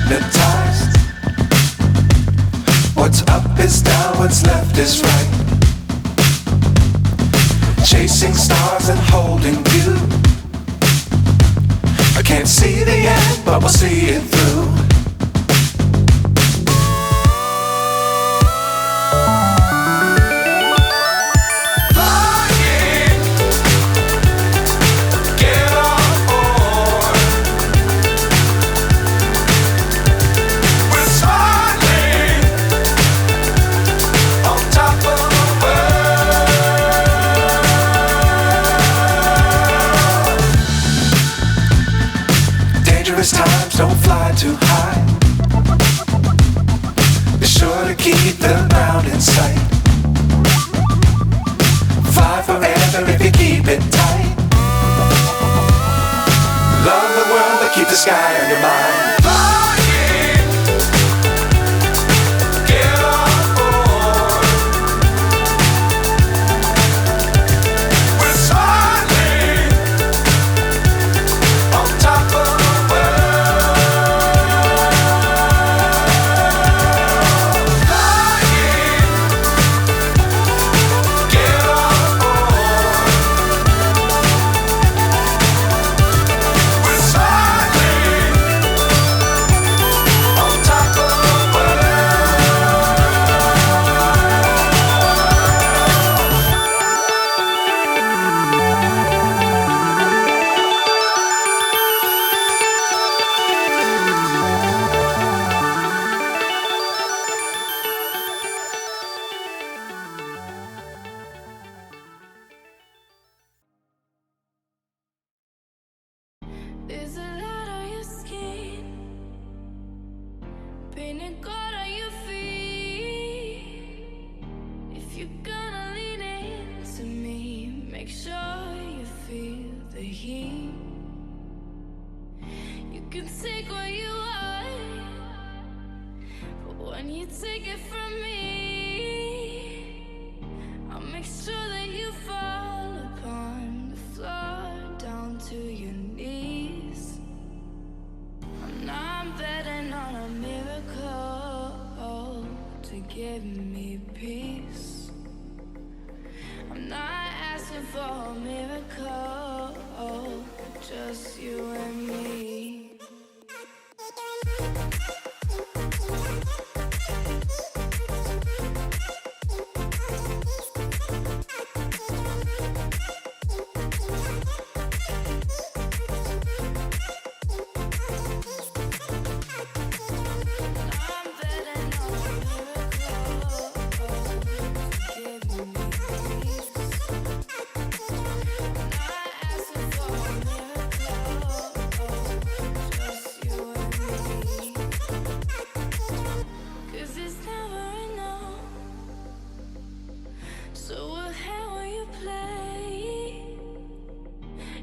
hypnotized. What's up is down, what's left is right. Chasing stars and holding you. I can't see the end, but we'll see it through. Times don't fly too high. Be sure to keep the ground in sight. Fly forever if you keep it tight. Love the world but keep the sky on your mind. There's a lot on your skin, painted gold on your feet. If you're gonna lean into me, make sure you feel the heat. You can take what you want, but when you take it from me, I'll make sure that you fall upon the floor down to your knees. I'm betting on a miracle to give me peace. I'm not asking for a miracle, just you and me.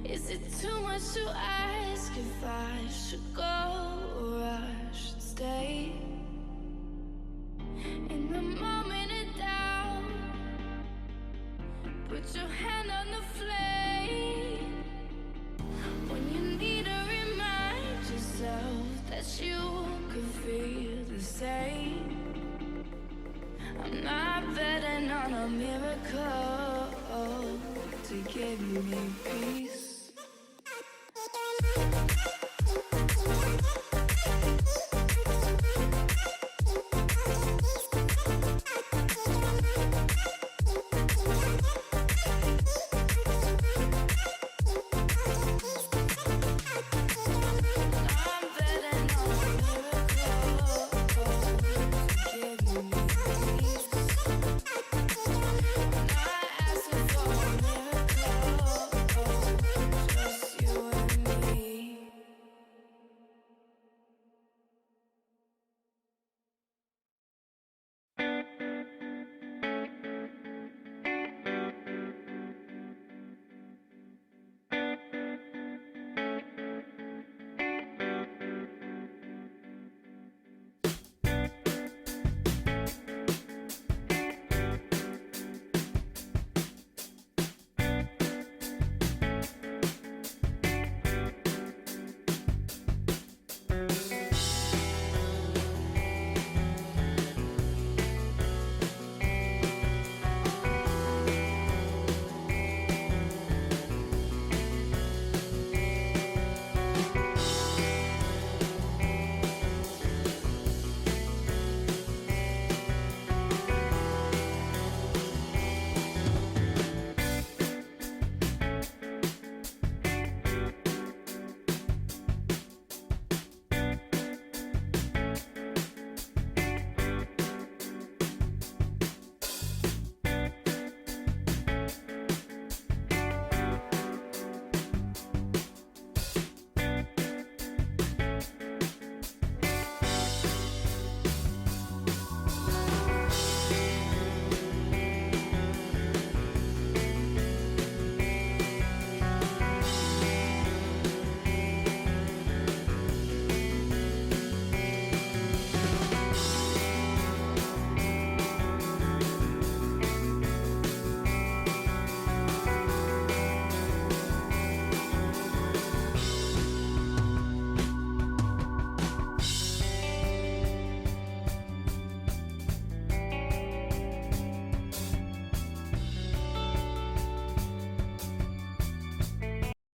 Is it too much to ask if I should go or I should stay? In the moment of doubt, put your hand on the flame. When you need to remind yourself that you could feel the same. I'm not betting on a miracle to give me peace.